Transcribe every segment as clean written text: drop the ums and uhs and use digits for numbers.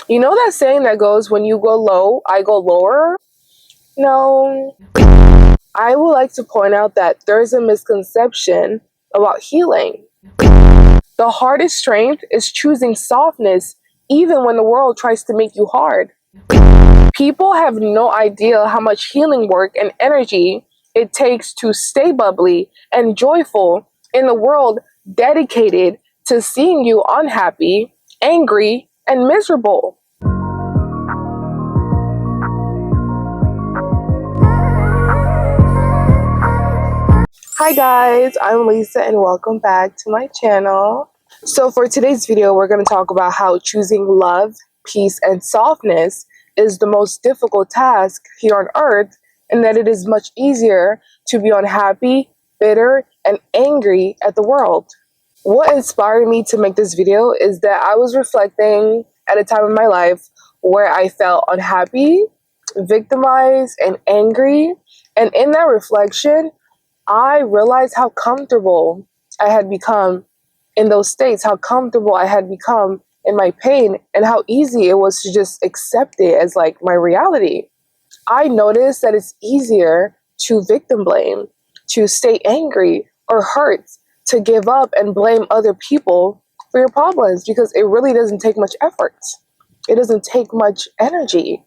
You know that saying that goes, when you go low, I go lower? No. I would like to point out that there's a misconception about healing. The hardest strength is choosing softness even when the world tries to make you hard. People have no idea how much healing work and energy it takes to stay bubbly and joyful in the world dedicated to seeing you unhappy, angry, and miserable. Hi guys, I'm Lisa and welcome back to my channel. So for today's video, we're going to talk about how choosing love, peace, and softness is the most difficult task here on earth, and that it is much easier to be unhappy, bitter, and angry at the world. What inspired me to make this video is that I was reflecting at a time in my life where I felt unhappy, victimized, and angry. And in that reflection, I realized how comfortable I had become in those states, how comfortable I had become in my pain, and how easy it was to just accept it as like my reality. I noticed that it's easier to victim blame, to stay angry or hurt, to give up and blame other people for your problems, because it really doesn't take much effort. It doesn't take much energy.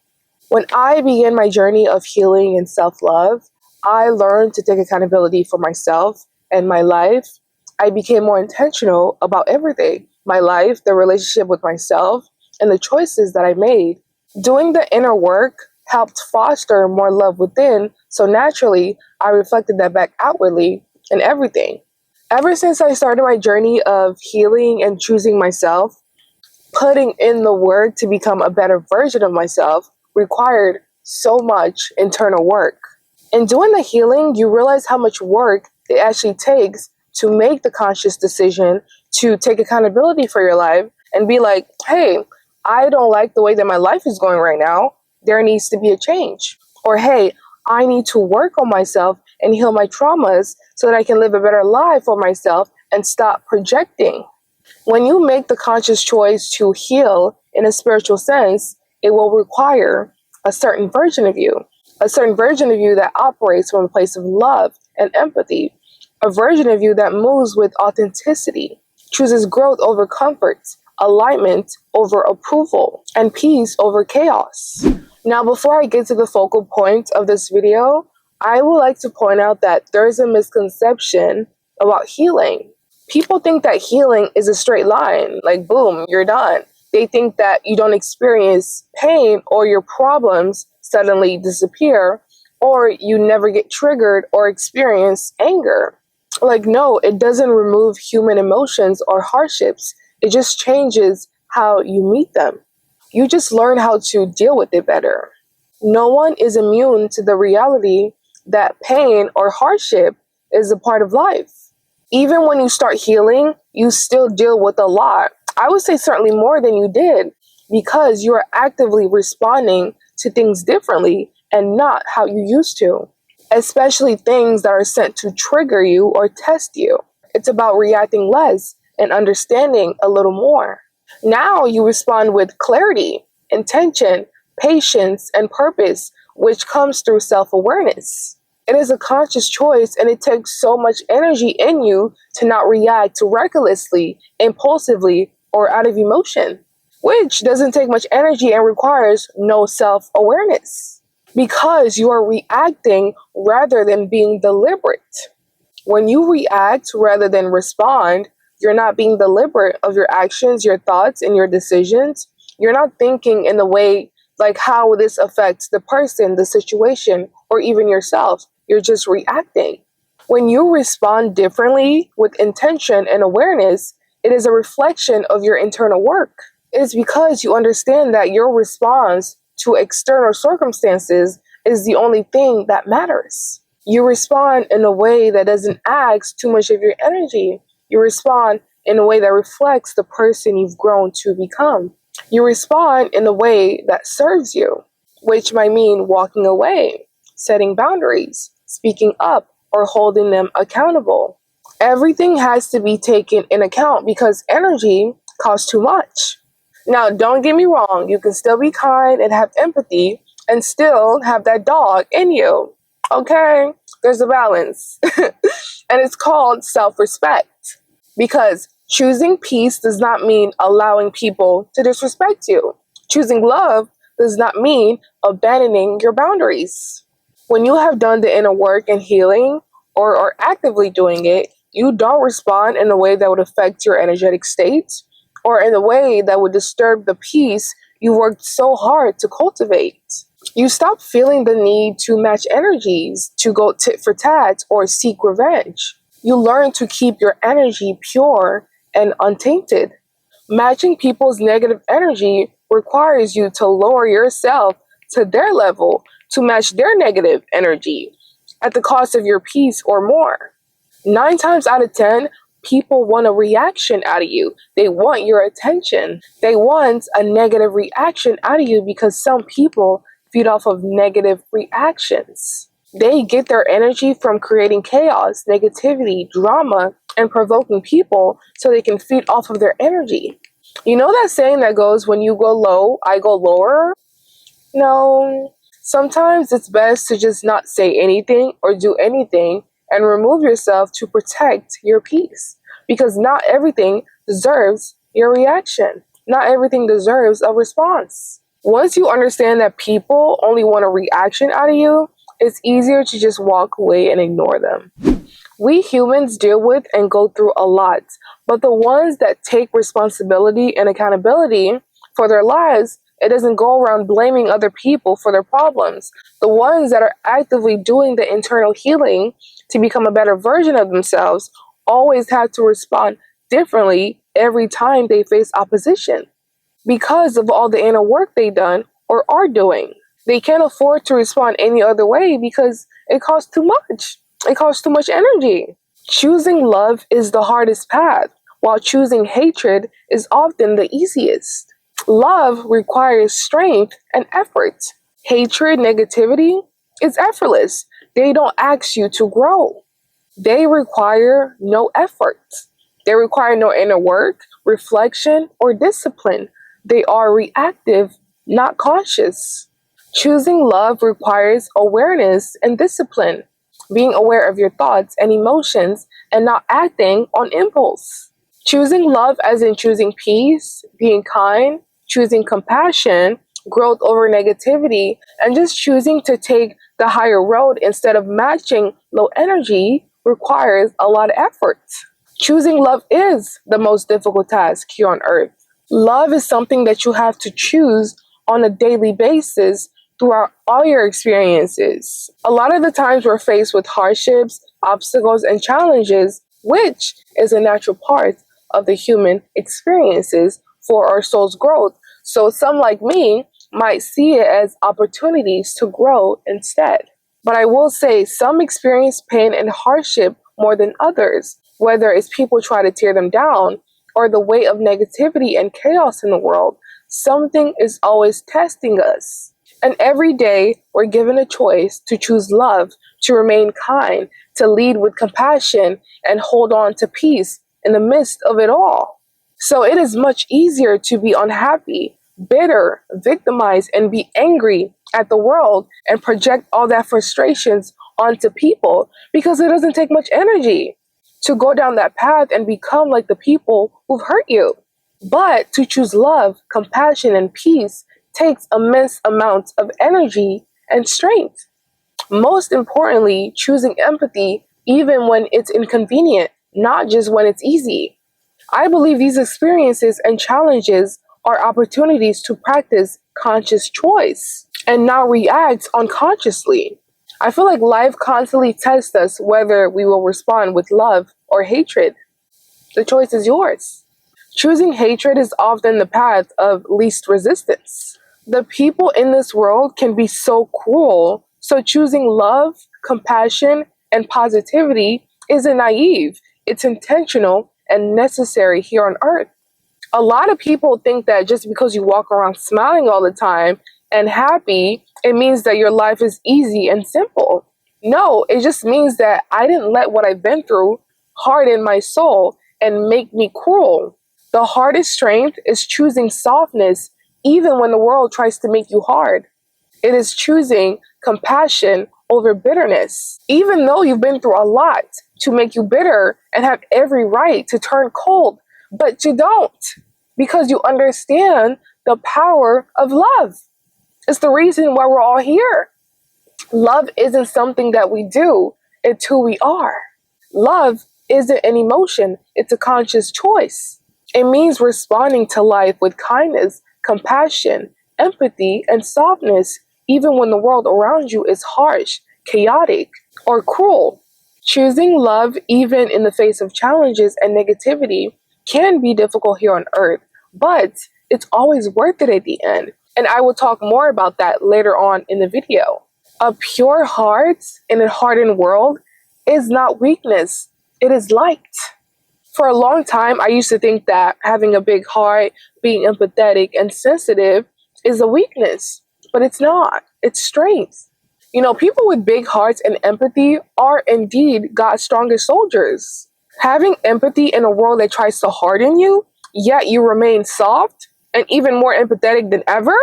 When I began my journey of healing and self-love, I learned to take accountability for myself and my life. I became more intentional about everything, my life, the relationship with myself, and the choices that I made. Doing the inner work helped foster more love within, so naturally, I reflected that back outwardly in everything. Ever since I started my journey of healing and choosing myself, putting in the work to become a better version of myself required so much internal work. In doing the healing, you realize how much work it actually takes to make the conscious decision to take accountability for your life and be like, hey, I don't like the way that my life is going right now. There needs to be a change. Or, hey, I need to work on myself and heal my traumas so that I can live a better life for myself and stop projecting. When you make the conscious choice to heal in a spiritual sense, it will require a certain version of you. A certain version of you that operates from a place of love and empathy. A version of you that moves with authenticity, chooses growth over comfort, alignment over approval, and peace over chaos. Now, before I get to the focal point of this video, I would like to point out that there is a misconception about healing. People think that healing is a straight line, like boom, you're done. They think that you don't experience pain or your problems suddenly disappear, or you never get triggered or experience anger. Like, no, it doesn't remove human emotions or hardships. It just changes how you meet them. You just learn how to deal with it better. No one is immune to the reality that pain or hardship is a part of life. Even when you start healing, you still deal with a lot. I would say certainly more than you did, because you are actively responding to things differently and not how you used to, especially things that are sent to trigger you or test you. It's about reacting less and understanding a little more. Now you respond with clarity, intention, patience, and purpose, which comes through self-awareness. It is a conscious choice, and it takes so much energy in you to not react recklessly, impulsively, or out of emotion, which doesn't take much energy and requires no self-awareness, because you are reacting rather than being deliberate. When you react rather than respond, you're not being deliberate of your actions, your thoughts, and your decisions. You're not thinking in the way like how this affects the person, the situation, or even yourself. You're just reacting. When you respond differently with intention and awareness, it is a reflection of your internal work. It is because you understand that your response to external circumstances is the only thing that matters. You respond in a way that doesn't ask too much of your energy. You respond in a way that reflects the person you've grown to become. You respond in a way that serves you, which might mean walking away, setting boundaries, speaking up, or holding them accountable. Everything has to be taken in account because energy costs too much. Now, don't get me wrong, you can still be kind and have empathy and still have that dog in you. Okay? There's a balance. And it's called self-respect. Because choosing peace does not mean allowing people to disrespect you. Choosing love does not mean abandoning your boundaries. When you have done the inner work and healing, or are actively doing it, you don't respond in a way that would affect your energetic state or in a way that would disturb the peace you worked so hard to cultivate. You stop feeling the need to match energies, to go tit for tat, or seek revenge. You learn to keep your energy pure and untainted. Matching people's negative energy requires you to lower yourself to their level to match their negative energy at the cost of your peace or more. 9 times out of 10, people want a reaction out of you. They want your attention. They want a negative reaction out of you because some people feed off of negative reactions. They get their energy from creating chaos, negativity, drama, and provoking people so they can feed off of their energy. You know that saying that goes, when you go low, I go lower? No. Sometimes it's best to just not say anything or do anything and remove yourself to protect your peace. Because not everything deserves your reaction. Not everything deserves a response. Once you understand that people only want a reaction out of you, it's easier to just walk away and ignore them. We humans deal with and go through a lot, but the ones that take responsibility and accountability for their lives, it doesn't go around blaming other people for their problems. The ones that are actively doing the internal healing to become a better version of themselves always have to respond differently every time they face opposition because of all the inner work they've done or are doing. They can't afford to respond any other way because it costs too much. It costs too much energy. Choosing love is the hardest path, while choosing hatred is often the easiest. Love requires strength and effort. Hatred, negativity, is effortless. They don't ask you to grow. They require no effort. They require no inner work, reflection, or discipline. They are reactive, not conscious. Choosing love requires awareness and discipline, being aware of your thoughts and emotions and not acting on impulse. Choosing love as in choosing peace, being kind, choosing compassion, growth over negativity, and just choosing to take the higher road instead of matching low energy requires a lot of effort. Choosing love is the most difficult task here on earth. Love is something that you have to choose on a daily basis throughout all your experiences. A lot of the times we're faced with hardships, obstacles, and challenges, which is a natural part of the human experiences for our soul's growth. So some like me might see it as opportunities to grow instead. But I will say some experience pain and hardship more than others, whether it's people try to tear them down or the weight of negativity and chaos in the world. Something is always testing us. And every day we're given a choice to choose love, to remain kind, to lead with compassion, and hold on to peace in the midst of it all. So it is much easier to be unhappy, bitter, victimized, and be angry at the world and project all that frustrations onto people because it doesn't take much energy to go down that path and become like the people who've hurt you. But to choose love, compassion, and peace takes immense amounts of energy and strength. Most importantly, choosing empathy even when it's inconvenient, not just when it's easy. I believe these experiences and challenges are opportunities to practice conscious choice and not react unconsciously. I feel like life constantly tests us whether we will respond with love or hatred. The choice is yours. Choosing hatred is often the path of least resistance. The people in this world can be so cruel, so choosing love, compassion, and positivity isn't naive. It's intentional and necessary here on earth. A lot of people think that just because you walk around smiling all the time and happy, it means that your life is easy and simple. No, it just means that I didn't let what I've been through harden my soul and make me cruel. The hardest strength is choosing softness even when the world tries to make you hard. It is choosing compassion over bitterness, even though you've been through a lot to make you bitter and have every right to turn cold, but you don't because you understand the power of love. It's the reason why we're all here. Love isn't something that we do, it's who we are. Love isn't an emotion, it's a conscious choice. It means responding to life with kindness, compassion, empathy, and softness, even when the world around you is harsh, chaotic, or cruel. Choosing love, even in the face of challenges and negativity, can be difficult here on earth, but it's always worth it at the end. And I will talk more about that later on in the video. A pure heart in a hardened world is not weakness, it is light. For a long time, I used to think that having a big heart, being empathetic and sensitive is a weakness, but it's not. It's strength. You know, people with big hearts and empathy are indeed God's strongest soldiers. Having empathy in a world that tries to harden you, yet you remain soft and even more empathetic than ever?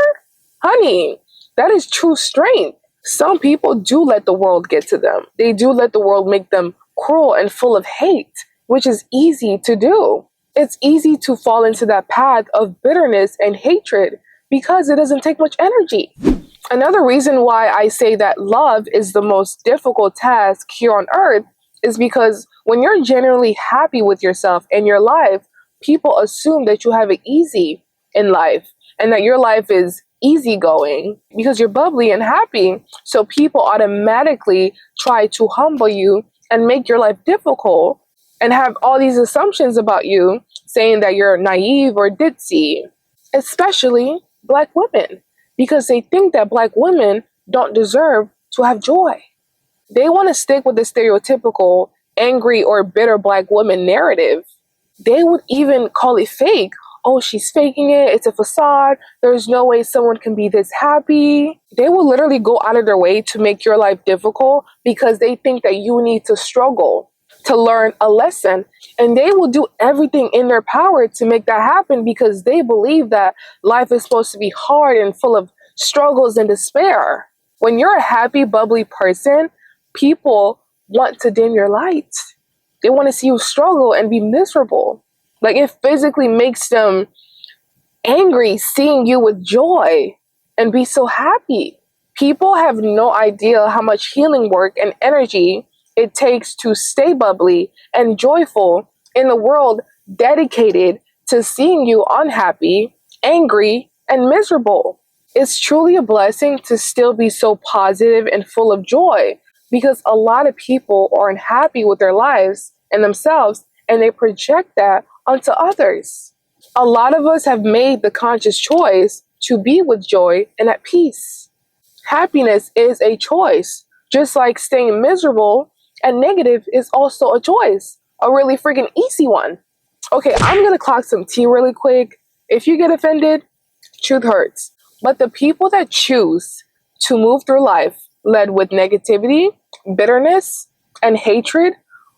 Honey, that is true strength. Some people do let the world get to them. They do let the world make them cruel and full of hate, which is easy to do. It's easy to fall into that path of bitterness and hatred because it doesn't take much energy. Another reason why I say that love is the most difficult task here on earth is because when you're genuinely happy with yourself and your life, people assume that you have it easy in life and that your life is easygoing because you're bubbly and happy. So people automatically try to humble you and make your life difficult and have all these assumptions about you, saying that you're naive or ditzy, especially Black women, because they think that Black women don't deserve to have joy. They want to stick with the stereotypical angry or bitter Black woman narrative. They would even call it fake. Oh, she's faking it. It's a facade. There's no way someone can be this happy. They will literally go out of their way to make your life difficult because they think that you need to struggle to learn a lesson. And they will do everything in their power to make that happen because they believe that life is supposed to be hard and full of struggles and despair. When you're a happy, bubbly person, people want to dim your light. They want to see you struggle and be miserable. Like, it physically makes them angry seeing you with joy and be so happy. People have no idea how much healing work and energy it takes to stay bubbly and joyful in a world dedicated to seeing you unhappy, angry, and miserable. It's truly a blessing to still be so positive and full of joy because a lot of people are unhappy with their lives and themselves, and they project that onto others. A lot of us have made the conscious choice to be with joy and at peace. Happiness is a choice, just like staying miserable and negative is also a choice, a really freaking easy one. Okay, I'm gonna clock some tea really quick. If you get offended, truth hurts. But the people that choose to move through life led with negativity, bitterness, and hatred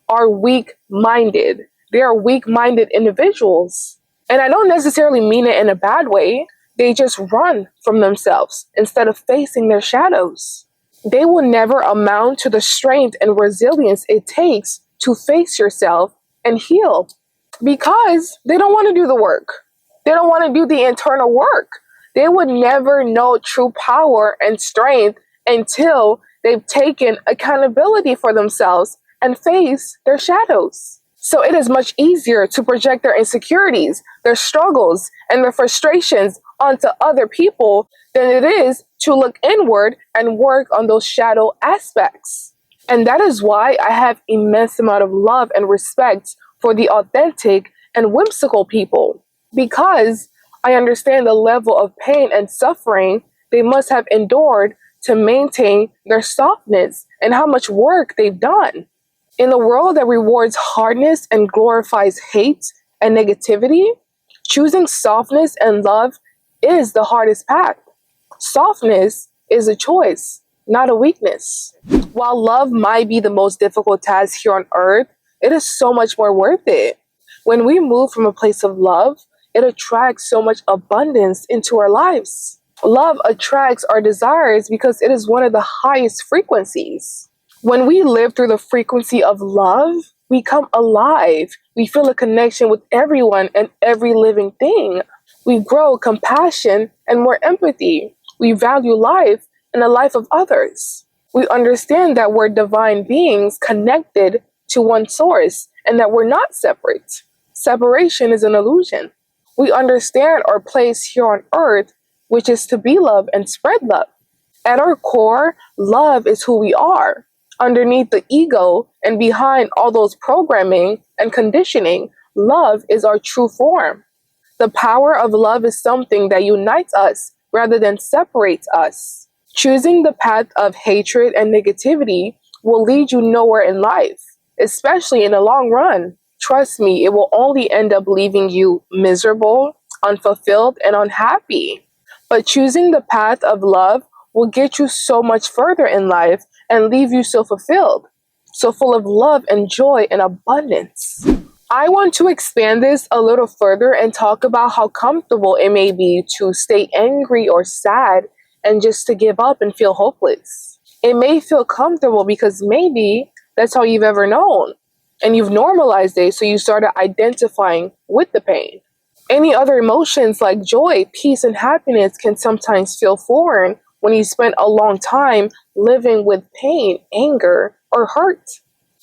are weak-minded. They are weak-minded individuals. And I don't necessarily mean it in a bad way. They just run from themselves instead of facing their shadows. They will never amount to the strength and resilience it takes to face yourself and heal because they don't want to do the work. They don't want to do the internal work. They would never know true power and strength until they've taken accountability for themselves and face their shadows. So it is much easier to project their insecurities, their struggles, and their frustrations onto other people than it is to look inward and work on those shadow aspects. And that is why I have immense amount of love and respect for the authentic and whimsical people, because I understand the level of pain and suffering they must have endured to maintain their softness and how much work they've done. In a world that rewards hardness and glorifies hate and negativity, choosing softness and love is the hardest path. Softness is a choice, not a weakness. While love might be the most difficult task here on earth, it is so much more worth it. When we move from a place of love, it attracts so much abundance into our lives. Love attracts our desires because it is one of the highest frequencies. When we live through the frequency of love, we come alive. We feel a connection with everyone and every living thing. We grow compassion and more empathy. We value life and the life of others. We understand that we're divine beings connected to one source and that we're not separate. Separation is an illusion. We understand our place here on earth, which is to be love and spread love. At our core, love is who we are. Underneath the ego and behind all those programming and conditioning, love is our true form. The power of love is something that unites us rather than separates us. Choosing the path of hatred and negativity will lead you nowhere in life, especially in the long run. Trust me, it will only end up leaving you miserable, unfulfilled, and unhappy. But choosing the path of love will get you so much further in life and leave you so fulfilled, so full of love and joy and abundance. I want to expand this a little further and talk about how comfortable it may be to stay angry or sad and just to give up and feel hopeless. It may feel comfortable because maybe that's all you've ever known, and you've normalized it, so you started identifying with the pain. Any other emotions like joy, peace, and happiness can sometimes feel foreign when you spend a long time living with pain, anger, or hurt.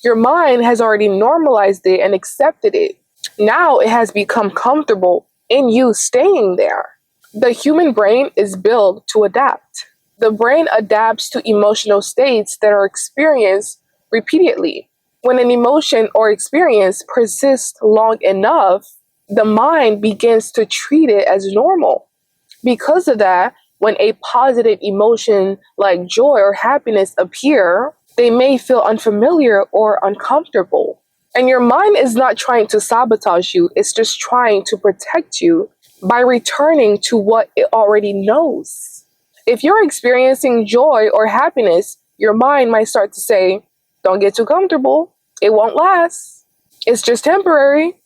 Your mind has already normalized it and accepted it. Now it has become comfortable in you staying there. The human brain is built to adapt. The brain adapts to emotional states that are experienced repeatedly. When an emotion or experience persists long enough, the mind begins to treat it as normal. Because of that, when a positive emotion like joy or happiness appear, they may feel unfamiliar or uncomfortable. And your mind is not trying to sabotage you, it's just trying to protect you by returning to what it already knows. If you're experiencing joy or happiness, your mind might start to say, don't get too comfortable, it won't last. It's just temporary,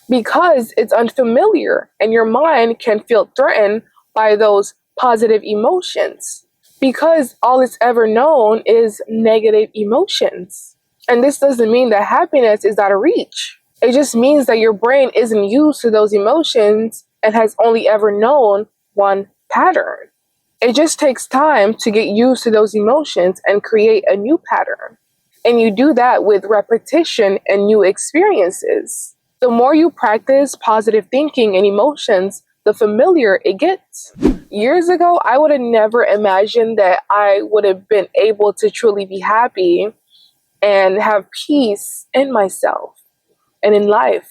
because it's unfamiliar and your mind can feel threatened by those positive emotions because all it's ever known is negative emotions. And this doesn't mean that happiness is out of reach. It just means that your brain isn't used to those emotions and has only ever known one pattern. It just takes time to get used to those emotions and create a new pattern. And you do that with repetition and new experiences. The more you practice positive thinking and emotions, the familiar it gets. Years ago, I would have never imagined that I would have been able to truly be happy and have peace in myself and in life.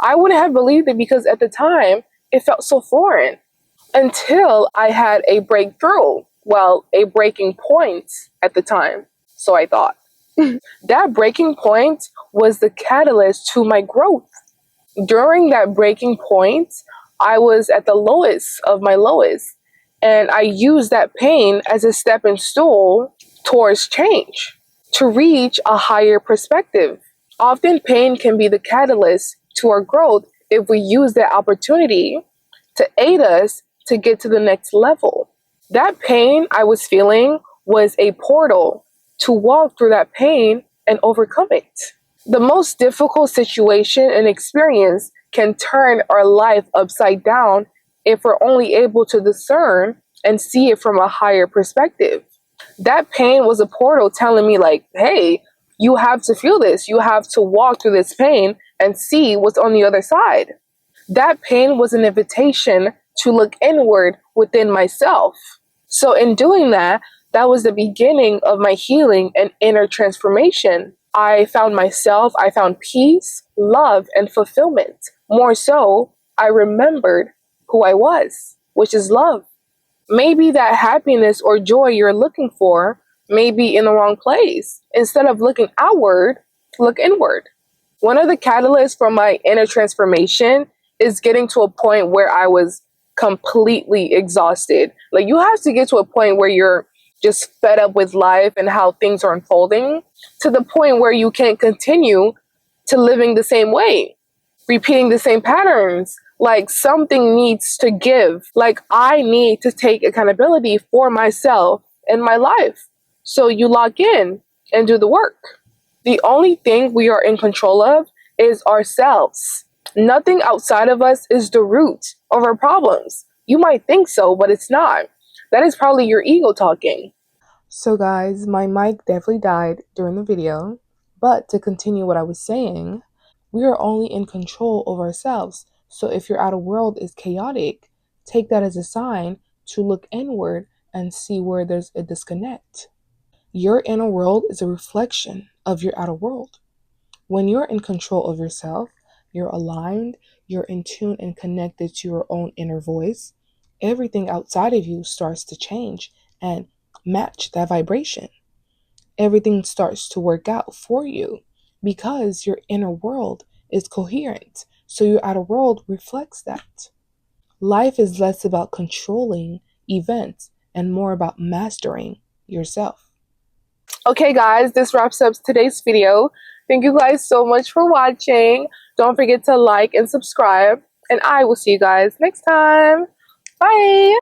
I wouldn't have believed it because at the time, it felt so foreign until I had a breakthrough. Well, a breaking point at the time, so I thought. That breaking point was the catalyst to my growth. During that breaking point, I was at the lowest of my lowest, and I used that pain as a stepping stool towards change, to reach a higher perspective. Often pain can be the catalyst to our growth if we use that opportunity to aid us to get to the next level. That pain I was feeling was a portal to walk through that pain and overcome it. The most difficult situation and experience can turn our life upside down if we're only able to discern and see it from a higher perspective. That pain was a portal telling me like, hey, you have to feel this. You have to walk through this pain and see what's on the other side. That pain was an invitation to look inward within myself. So in doing that, that was the beginning of my healing and inner transformation. I found myself, I found peace, love, and fulfillment. More so, I remembered who I was, which is love. Maybe that happiness or joy you're looking for may be in the wrong place. Instead of looking outward, look inward. One of the catalysts for my inner transformation is getting to a point where I was completely exhausted. Like, you have to get to a point where you're just fed up with life and how things are unfolding, to the point where you can't continue to living the same way. repeating the same patterns. Like something needs to give. Like I need to take accountability for myself and my life. So you log in and do the work. The only thing we are in control of is ourselves. Nothing outside of us is the root of our problems. You might think so, but it's not. That is probably your ego talking. So guys, my mic definitely died during the video, but to continue what I was saying, we are only in control of ourselves. So if your outer world is chaotic, take that as a sign to look inward and see where there's a disconnect. Your inner world is a reflection of your outer world. When you're in control of yourself, you're aligned, you're in tune and connected to your own inner voice, everything outside of you starts to change and match that vibration. Everything starts to work out for you because your inner world is coherent. So your outer world reflects that. Life is less about controlling events and more about mastering yourself. Okay guys, this wraps up today's video. Thank you guys so much for watching. Don't forget to like and subscribe, and I will see you guys next time. Bye!